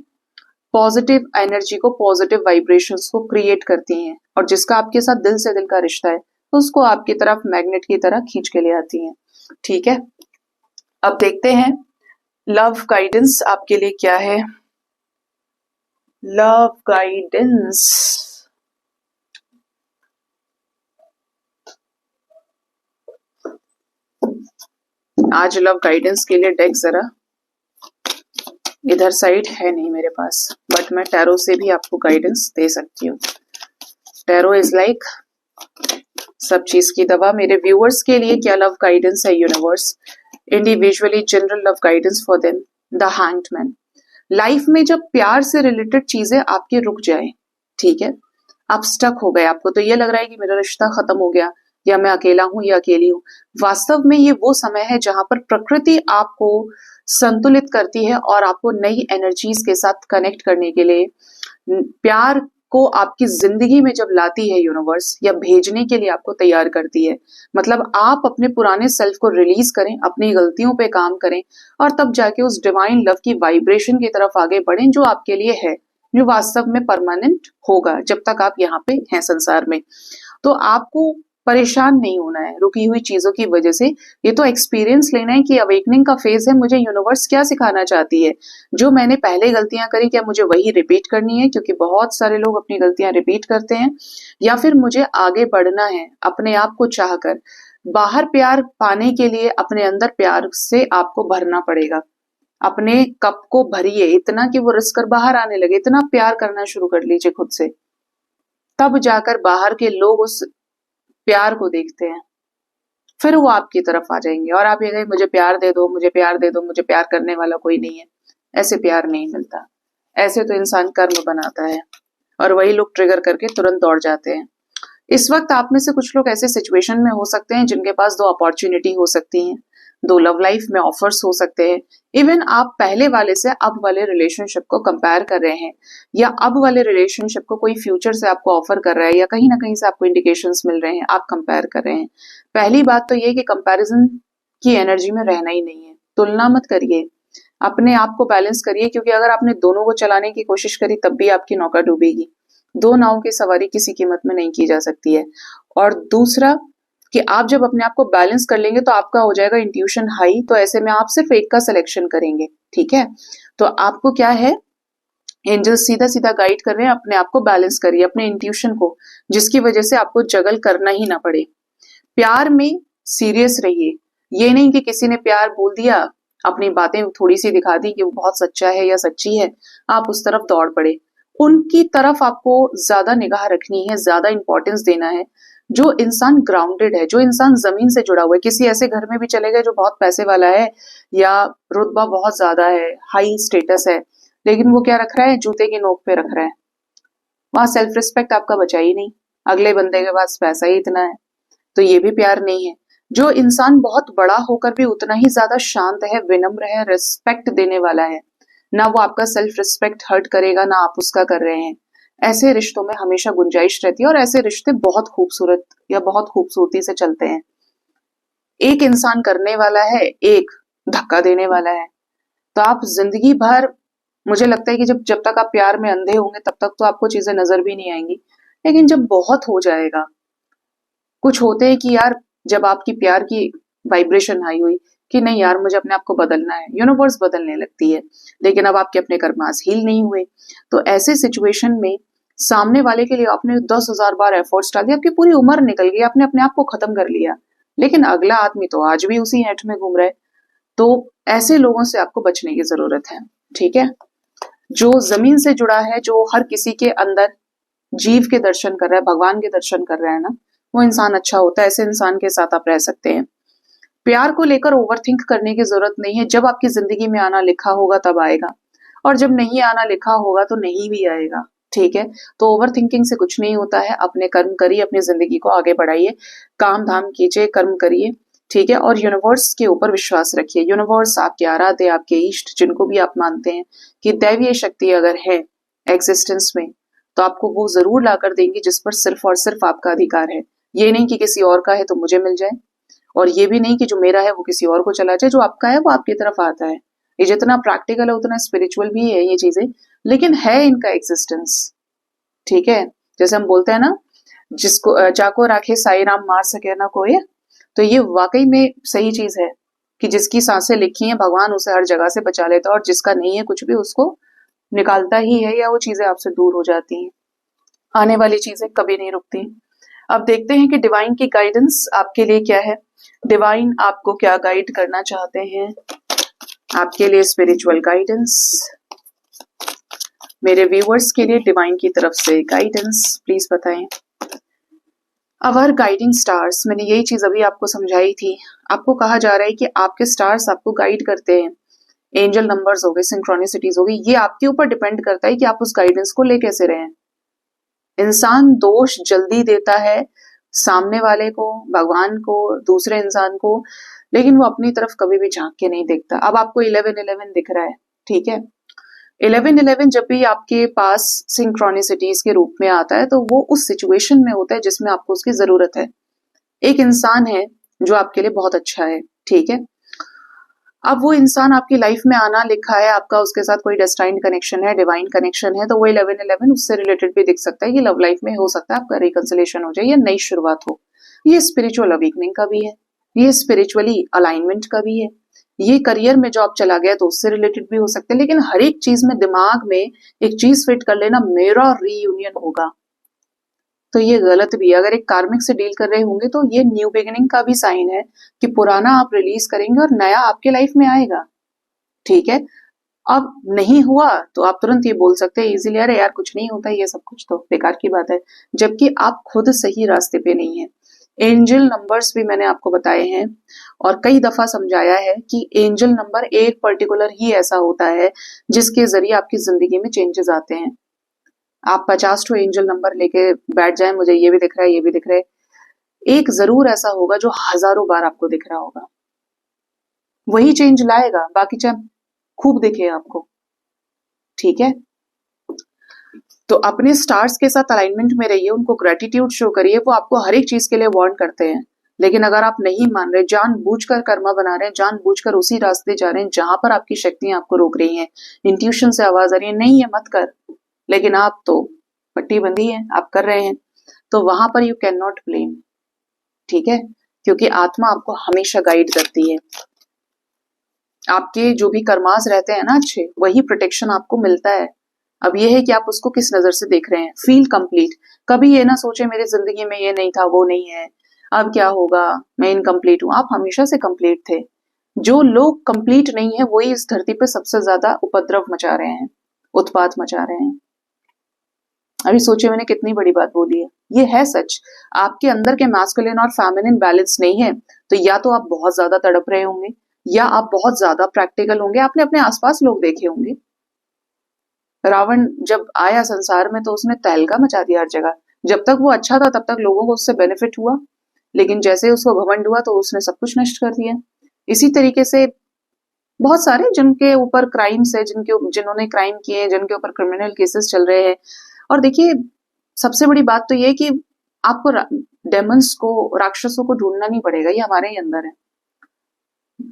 पॉजिटिव एनर्जी को, पॉजिटिव वाइब्रेशंस को क्रिएट करती हैं, और जिसका आपके साथ दिल से दिल का रिश्ता है तो उसको आपकी तरफ मैग्नेट की तरह खींच के ले आती हैं। ठीक है, अब देखते हैं लव गाइडेंस आपके लिए क्या है। लव गाइडेंस, आज लव गाइडेंस के लिए डेक जरा इधर साइड है नहीं मेरे पास, बट मैं टैरो से भी आपको गाइडेंस दे सकती हूँ। टैरो इज लाइक सब चीज की दवा। मेरे व्यूअर्स के लिए क्या लव गाइडेंस है universe? Individually general love guidance for them, the hanged man. Life में जब प्यार से रिलेटेड चीजें आपके रुक जाए, ठीक है, आप स्टक हो गए, आपको तो ये लग रहा है कि मेरा रिश्ता खत्म हो गया, या मैं अकेला हूं या अकेली हूं, वास्तव में ये वो समय है जहां पर प्रकृति आपको संतुलित करती है और आपको नई एनर्जीज के साथ कनेक्ट करने के लिए, प्यार को आपकी जिंदगी में जब लाती है यूनिवर्स, या भेजने के लिए आपको तैयार करती है। मतलब आप अपने पुराने सेल्फ को रिलीज करें, अपनी गलतियों पे काम करें, और तब जाके उस डिवाइन लव की वाइब्रेशन की तरफ आगे बढ़ें जो आपके लिए है, जो वास्तव में परमानेंट होगा जब तक आप यहाँ पे हैं संसार में। तो आपको परेशान नहीं होना है रुकी हुई चीजों की वजह से, ये तो एक्सपीरियंस लेना है कि अवेकनिंग का फेज है, मुझे यूनिवर्स क्या सिखाना चाहती है, जो मैंने पहले गलतियां करी क्या मुझे वही रिपीट करनी है, क्योंकि बहुत सारे लोग अपनी गलतियां रिपीट करते हैं, या फिर मुझे आगे बढ़ना है अपने आप को चाहकर। बाहर प्यार पाने के लिए अपने अंदर प्यार से आपको भरना पड़ेगा। अपने कप को भरिए इतना कि वो रिस कर बाहर आने लगे, इतना प्यार करना शुरू कर लीजिए खुद से, तब जाकर बाहर के लोग उस प्यार को देखते हैं, फिर वो आपकी तरफ आ जाएंगे और आप ये कहें मुझे प्यार दे दो, मुझे प्यार दे दो, मुझे प्यार करने वाला कोई नहीं है। ऐसे प्यार नहीं मिलता, ऐसे तो इंसान कर्म बनाता है, और वही लोग ट्रिगर करके तुरंत दौड़ जाते हैं। इस वक्त आप में से कुछ लोग ऐसे सिचुएशन में हो सकते हैं जिनके पास 2 अपॉर्चुनिटी हो सकती हैं, 2 लव लाइफ में ऑफर्स हो सकते हैं। इवन आप पहले वाले से अब वाले रिलेशनशिप को कंपेयर कर रहे हैं, या अब वाले रिलेशनशिप को कोई फ्यूचर से आपको ऑफर कर रहा है, या कहीं ना कहीं से आपको इंडिकेशंस मिल रहे हैं, आप कंपेयर कर रहे हैं। पहली बात तो ये कि कंपैरिजन की एनर्जी में रहना ही नहीं है, तुलना मत करिए, अपने आप को बैलेंस करिए, क्योंकि अगर आपने दोनों को चलाने की कोशिश करी तब भी आपकी नौका डूबेगी। 2 नाव की सवारी किसी कीमत में नहीं की जा सकती है। और दूसरा कि आप जब अपने आप को बैलेंस कर लेंगे तो आपका हो जाएगा इंट्यूशन हाई, तो ऐसे में आप सिर्फ एक का सिलेक्शन करेंगे। ठीक है, तो आपको क्या है, एंजल्स सीधा सीधा गाइड कर रहे हैं, अपने आप को बैलेंस करिए, अपने इंट्यूशन को, जिसकी वजह से आपको जगल करना ही ना पड़े। प्यार में सीरियस रहिए, ये नहीं कि किसी ने प्यार बोल दिया, अपनी बातें थोड़ी सी दिखा दी कि वो बहुत सच्चा है या सच्ची है, आप उस तरफ दौड़ पड़े। उनकी तरफ आपको ज्यादा निगाह रखनी है, ज्यादा इंपॉर्टेंस देना है। जो इंसान ग्राउंडेड है, जो इंसान जमीन से जुड़ा हुआ है, किसी ऐसे घर में भी चले गए जो बहुत पैसे वाला है या रुतबा बहुत ज्यादा है, हाई स्टेटस है, लेकिन वो क्या रख रहा है, जूते की नोक पे रख रहा है, वहां सेल्फ रिस्पेक्ट आपका बचा ही नहीं, अगले बंदे के पास पैसा ही इतना है, तो ये भी प्यार नहीं है। जो इंसान बहुत बड़ा होकर भी उतना ही ज्यादा शांत है, विनम्र है, रिस्पेक्ट देने वाला है, ना वो आपका सेल्फ रिस्पेक्ट हर्ट करेगा ना आप उसका कर रहे हैं, ऐसे रिश्तों में हमेशा गुंजाइश रहती है और ऐसे रिश्ते बहुत खूबसूरत या बहुत खूबसूरती से चलते हैं। एक इंसान करने वाला है, एक धक्का देने वाला है, तो आप जिंदगी भर, मुझे लगता है कि जब जब तक आप प्यार में अंधे होंगे तब तक तो आपको चीजें नजर भी नहीं आएंगी, लेकिन जब बहुत हो जाएगा, कुछ होते हैं कि यार जब आपकी प्यार की वाइब्रेशन हाई हुई कि नहीं यार मुझे अपने आप को बदलना है, यूनिवर्स बदलने लगती है, लेकिन अब आपके अपने कर्मास हील नहीं हुए, तो ऐसे सिचुएशन में सामने वाले के लिए आपने 10,000 बार एफर्ट्स डाल दिया, आपकी पूरी उम्र निकल गई, आपने अपने आप को खत्म कर लिया, लेकिन अगला आदमी तो आज भी उसी ऐठ में घूम रहा है। तो ऐसे लोगों से आपको बचने की जरूरत है, ठीक है। जो जमीन से जुड़ा है, जो हर किसी के अंदर जीव के दर्शन कर रहा है, भगवान के दर्शन कर रहा है ना, वो इंसान अच्छा होता है, ऐसे इंसान के साथ आप रह सकते हैं। प्यार को लेकर ओवरथिंक करने की जरूरत नहीं है, जब आपकी जिंदगी में आना लिखा होगा तब आएगा, और जब नहीं आना लिखा होगा तो नहीं भी आएगा, ठीक है। तो ओवर थिंकिंग से कुछ नहीं होता है, अपने कर्म करिए, अपनी जिंदगी को आगे बढ़ाइए, काम धाम कीजिए, कर्म करिए, ठीक है, और यूनिवर्स के ऊपर विश्वास रखिए। यूनिवर्स, आपके आराध्य, आपके इष्ट, जिनको भी आप मानते हैं कि दैवीय शक्ति अगर है एग्जिस्टेंस में, तो आपको वो जरूर ला कर देंगी जिस पर सिर्फ और सिर्फ आपका अधिकार है। ये नहीं कि किसी और का है तो मुझे मिल जाए, और ये भी नहीं कि जो मेरा है वो किसी और को चला जाए, जो आपका है वो आपकी तरफ आता है। ये जितना प्रैक्टिकल है उतना स्पिरिचुअल भी है ये चीजें, लेकिन है इनका एग्जिस्टेंस, ठीक है। जैसे हम बोलते हैं ना, जिसको जाको राखे साई राम मार सके ना कोई, तो ये वाकई में सही चीज है कि जिसकी सांसें लिखी हैं भगवान उसे हर जगह से बचा लेता है, और जिसका नहीं है कुछ भी उसको निकालता ही है, या वो चीजें आपसे दूर हो जाती हैं, आने वाली चीजें कभी नहीं रुकती। अब देखते हैं कि डिवाइन की गाइडेंस आपके लिए क्या है, डिवाइन आपको क्या गाइड करना चाहते हैं, आपके लिए स्पिरिचुअल गाइडेंस, मेरे व्यूअर्स के लिए डिवाइन की तरफ से गाइडेंस प्लीज बताएं। अवर गाइडिंग स्टार्स, मैंने यही चीज अभी आपको समझाई थी, आपको कहा जा रहा है कि आपके स्टार्स आपको गाइड करते हैं, एंजल नंबर्स हो गए, सिंक्रोनिसिटीज हो गई, ये आपके ऊपर डिपेंड करता है कि आप उस गाइडेंस को ले कैसे रहें। इंसान दोष जल्दी देता है सामने वाले को, भगवान को, दूसरे इंसान को, लेकिन वो अपनी तरफ कभी भी झांक के नहीं देखता। अब आपको 11-11 दिख रहा है, ठीक है, 11-11 जब भी आपके पास सिंक्रोनिसिटीज के रूप में आता है तो वो उस सिचुएशन में होता है जिसमें आपको उसकी जरूरत है। एक इंसान है जो आपके लिए बहुत अच्छा है, ठीक है, अब वो इंसान आपकी लाइफ में आना लिखा है, आपका उसके साथ कोई डेस्टाइन्ड कनेक्शन है, डिवाइन कनेक्शन है, तो वो 11-11 उससे रिलेटेड भी दिख सकता है कि लव लाइफ में हो सकता है आपका रिकंसिलेशन हो जाए या नई शुरुआत हो। ये स्पिरिचुअल अवेकनिंग का भी है, ये स्पिरिचुअली अलाइनमेंट का भी है, ये करियर में जॉब चला गया तो उससे रिलेटेड भी हो सकते हैं, लेकिन हर एक चीज में दिमाग में एक चीज फिट कर लेना, मेरा रीयूनियन होगा, तो ये गलत भी है। अगर एक कार्मिक से डील कर रहे होंगे तो ये न्यू बिगिनिंग का भी साइन है कि पुराना आप रिलीज करेंगे और नया आपके लाइफ में आएगा, ठीक है। अब नहीं हुआ तो आप तुरंत ये बोल सकते हैं इजीली, अरे यार कुछ नहीं होता, ये सब कुछ तो बेकार की बात है, जबकि आप खुद सही रास्ते पे नहीं है। एंजल नंबर्स भी मैंने आपको बताए हैं और कई दफा समझाया है कि एंजल नंबर एक पर्टिकुलर ही ऐसा होता है जिसके जरिए आपकी जिंदगी में चेंजेस आते हैं। आप 50 टू एंजल नंबर लेके बैठ जाए, मुझे ये भी दिख रहा है, ये भी दिख रहा है, एक जरूर ऐसा होगा जो हजारों बार आपको दिख रहा होगा, वही चेंज लाएगा, बाकी चाहे खूब दिखे आपको, ठीक है। तो अपने स्टार्स के साथ अलाइनमेंट में रहिए, उनको ग्रेटिट्यूड शो करिए, वो आपको हर एक चीज के लिए वार्न करते हैं, लेकिन अगर आप नहीं मान रहे, जानबूझकर कर्मा बना रहे हैं, जानबूझकर उसी रास्ते जा रहे हैं जहां पर आपकी शक्तियां आपको रोक रही हैं, इंट्यूशन से आवाज आ रही है नहीं ये मत कर, लेकिन आप तो पट्टी बंधी है, आप कर रहे हैं, तो वहां पर यू कैन नॉट ब्लेम, ठीक है, क्योंकि आत्मा आपको हमेशा गाइड करती है। आपके जो भी कर्मास रहते हैं ना अच्छे, वही प्रोटेक्शन आपको मिलता है। अब ये है कि आप उसको किस नजर से देख रहे हैं। फील कंप्लीट, कभी ये ना सोचे मेरी जिंदगी में ये नहीं था, वो नहीं है, अब क्या होगा, मैं इनकम्प्लीट हूं। आप हमेशा से कंप्लीट थे। जो लोग कंप्लीट नहीं है वही इस धरती पे सबसे ज्यादा उपद्रव मचा रहे हैं, उत्पात मचा रहे हैं। अभी सोचिए मैंने कितनी बड़ी बात बोली है, ये है सच। आपके अंदर के मैस्कुलिन और फेमिनिन बैलेंस नहीं है तो या तो आप बहुत ज्यादा तड़प रहे होंगे या आप बहुत ज्यादा प्रैक्टिकल होंगे। आपने अपने आसपास लोग देखे होंगे, रावण जब आया संसार में तो उसने तहलका मचा दिया हर जगह। जब तक वो अच्छा था तब तक लोगों को उससे बेनिफिट हुआ, लेकिन जैसे ही उसको घमंड हुआ तो उसने सब कुछ नष्ट कर दिया। इसी तरीके से बहुत सारे जिनके ऊपर क्राइम्स है, जिन्होंने क्राइम किए हैं, जिनके ऊपर क्रिमिनल केसेस चल रहे हैं। और देखिए सबसे बड़ी बात तो ये है कि आपको डेमंस को, राक्षसों को ढूंढना नहीं पड़ेगा, ये हमारे ही अंदर है।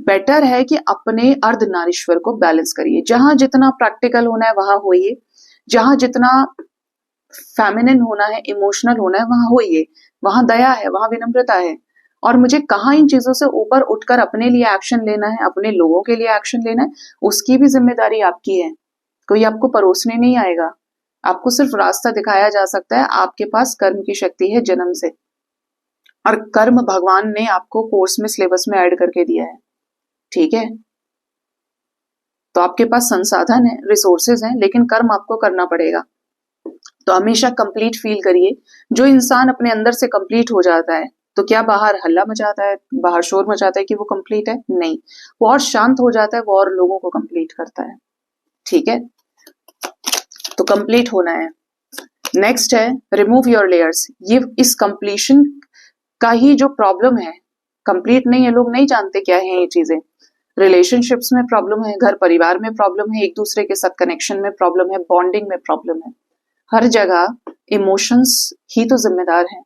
बेटर है कि अपने अर्धनारीश्वर को बैलेंस करिए। जहां जितना प्रैक्टिकल होना है वहां होइए, जहां जितना फेमिनिन होना है, इमोशनल होना है वहां होइए। वहां दया है, वहां विनम्रता है। और मुझे कहाँ इन चीजों से ऊपर उठकर अपने लिए एक्शन लेना है, अपने लोगों के लिए एक्शन लेना है, उसकी भी जिम्मेदारी आपकी है। कोई आपको परोसने नहीं आएगा, आपको सिर्फ रास्ता दिखाया जा सकता है। आपके पास कर्म की शक्ति है जन्म से, और कर्म भगवान ने आपको कोर्स में, सिलेबस में ऐड करके दिया है, ठीक है। तो आपके पास संसाधन है, रिसोर्सेज हैं, लेकिन कर्म आपको करना पड़ेगा। तो हमेशा कंप्लीट फील करिए। जो इंसान अपने अंदर से कंप्लीट हो जाता है तो क्या बाहर हल्ला मचाता है, बाहर शोर मचाता है कि वो कंप्लीट है? नहीं, वो और शांत हो जाता है, वो और लोगों को कंप्लीट करता है, ठीक है। तो कंप्लीट होना है। नेक्स्ट है रिमूव योर लेयर्स। ये इस कंप्लीशन का ही जो प्रॉब्लम है, कंप्लीट नहीं है, लोग नहीं जानते क्या है ये चीजें। रिलेशनशिप्स में प्रॉब्लम है, घर परिवार में प्रॉब्लम है, एक दूसरे के साथ कनेक्शन में प्रॉब्लम है, बॉन्डिंग में प्रॉब्लम है। हर जगह इमोशंस ही तो जिम्मेदार हैं,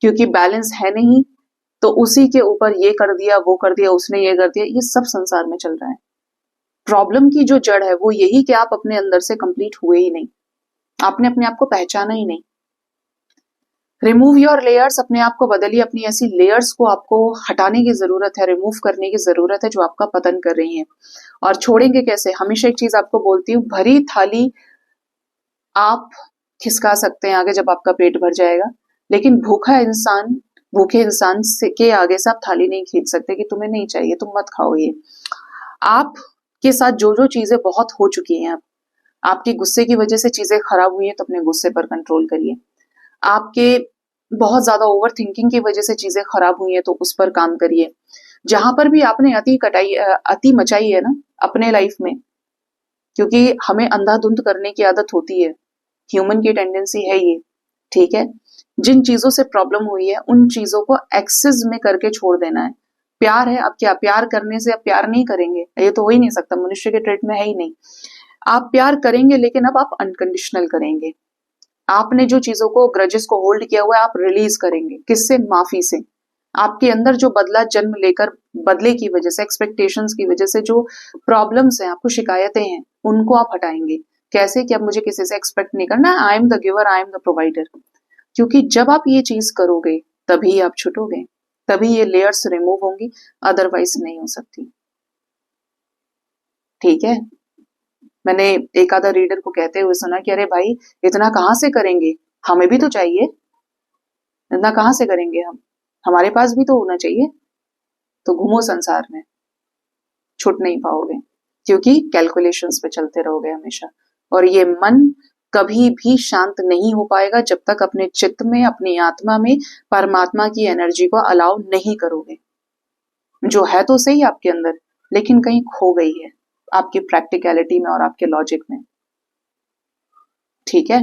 क्योंकि बैलेंस है नहीं तो उसी के ऊपर ये कर दिया, वो कर दिया, उसने ये कर दिया, ये सब संसार में चल रहा है। प्रॉब्लम की जो जड़ है वो यही कि आप अपने अंदर से कंप्लीट हुए ही नहीं, आपने अपने आप को पहचाना ही नहीं। रिमूव योर लेयर्स, अपने आप को बदलिए। अपनी ऐसी लेयर्स को आपको हटाने की जरूरत है, रिमूव करने की जरूरत है जो आपका पतन कर रही है। और छोड़ेंगे कैसे? हमेशा एक चीज आपको बोलती हूँ, भरी थाली आप खिसका सकते हैं आगे जब आपका पेट भर जाएगा, लेकिन भूखे इंसान से के आगे से आप थाली नहीं खींच सकते कि तुम्हें नहीं चाहिए, तुम मत खाओ ये। आपके साथ जो जो चीजें बहुत हो चुकी हैं, अब आपके गुस्से की वजह से चीजें खराब हुई हैं तो अपने गुस्से पर कंट्रोल करिए। आपके बहुत ज्यादा ओवर थिंकिंग की वजह से चीजें खराब हुई हैं तो उस पर काम करिए। जहां पर भी आपने अति मचाई है ना अपने लाइफ में, क्योंकि हमें अंधाधुंध करने की आदत होती है, ह्यूमन की टेंडेंसी है ये, ठीक है। जिन चीजों से प्रॉब्लम हुई है उन चीजों को एक्सेस में करके छोड़ देना है। प्यार है, अब क्या प्यार करने से आप प्यार नहीं करेंगे? ये तो हो ही नहीं सकता, मनुष्य के ट्रेट में है ही नहीं। आप प्यार करेंगे लेकिन अब आप अनकंडीशनल करेंगे। आपने जो चीजों को, ग्रजेस को होल्ड किया हुआ है, आप रिलीज करेंगे। किससे? माफी से। आपके अंदर जो बदला जन्म लेकर, बदले की वजह से, एक्सपेक्टेशंस की वजह से जो प्रॉब्लम्स हैं, आपको शिकायतें हैं, उनको आप हटाएंगे। कैसे? कि अब मुझे किसी से एक्सपेक्ट नहीं करना, I am the giver, I am the provider. क्योंकि जब आप ये चीज करोगे तभी आप छुटोगे, तभी ये लेयर्स रिमूव होंगी, अदरवाइज नहीं हो सकती, ठीक है। मैंने एक आधा रीडर को कहते हुए सुना कि अरे भाई इतना कहाँ से करेंगे, हमें भी तो चाहिए, इतना कहाँ से करेंगे हम, हमारे पास भी तो होना चाहिए। तो घूमो संसार में, छूट नहीं पाओगे, क्योंकि कैलकुलेशंस पे चलते रहोगे हमेशा। और ये मन कभी भी शांत नहीं हो पाएगा जब तक अपने चित्त में, अपनी आत्मा में परमात्मा की एनर्जी को अलाउ नहीं करोगे। जो है तो सही आपके अंदर, लेकिन कहीं खो गई है आपकी प्रैक्टिकलिटी में और आपके लॉजिक में, ठीक है।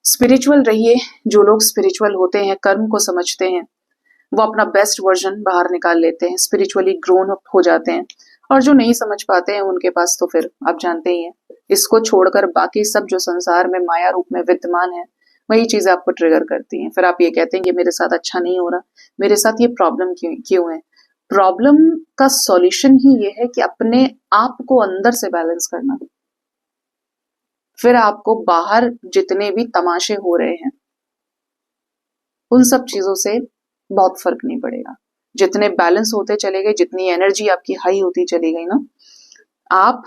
स्पिरिचुअल रहिए। जो लोग स्पिरिचुअल होते हैं, कर्म को समझते हैं, वो अपना बेस्ट वर्जन बाहर निकाल लेते हैं, स्पिरिचुअली ग्रोन अप हो जाते हैं। और जो नहीं समझ पाते हैं उनके पास तो फिर आप जानते ही हैं, इसको छोड़कर बाकी सब जो संसार में माया रूप में विद्यमान है वही चीजें आपको ट्रिगर करती हैं। फिर आप ये कहते हैं कि मेरे साथ अच्छा नहीं हो रहा, मेरे साथ ये प्रॉब्लम क्यों है। प्रॉब्लम का सॉल्यूशन ही ये है कि अपने आप को अंदर से बैलेंस करना। फिर आपको बाहर जितने भी तमाशे हो रहे हैं उन सब चीजों से बहुत फर्क नहीं पड़ेगा। जितने बैलेंस होते चले गए, जितनी एनर्जी आपकी हाई होती चली गई ना, आप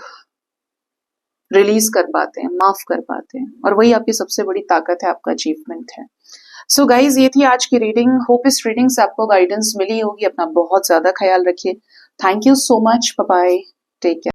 रिलीज कर पाते हैं, माफ कर पाते हैं, और वही आपकी सबसे बड़ी ताकत है, आपका अचीवमेंट है। सो गाइज, ये थी आज की रीडिंग। होप इस रीडिंग से आपको गाइडेंस मिली होगी। अपना बहुत ज्यादा ख्याल रखिए। Thank you so much, bye bye, take care.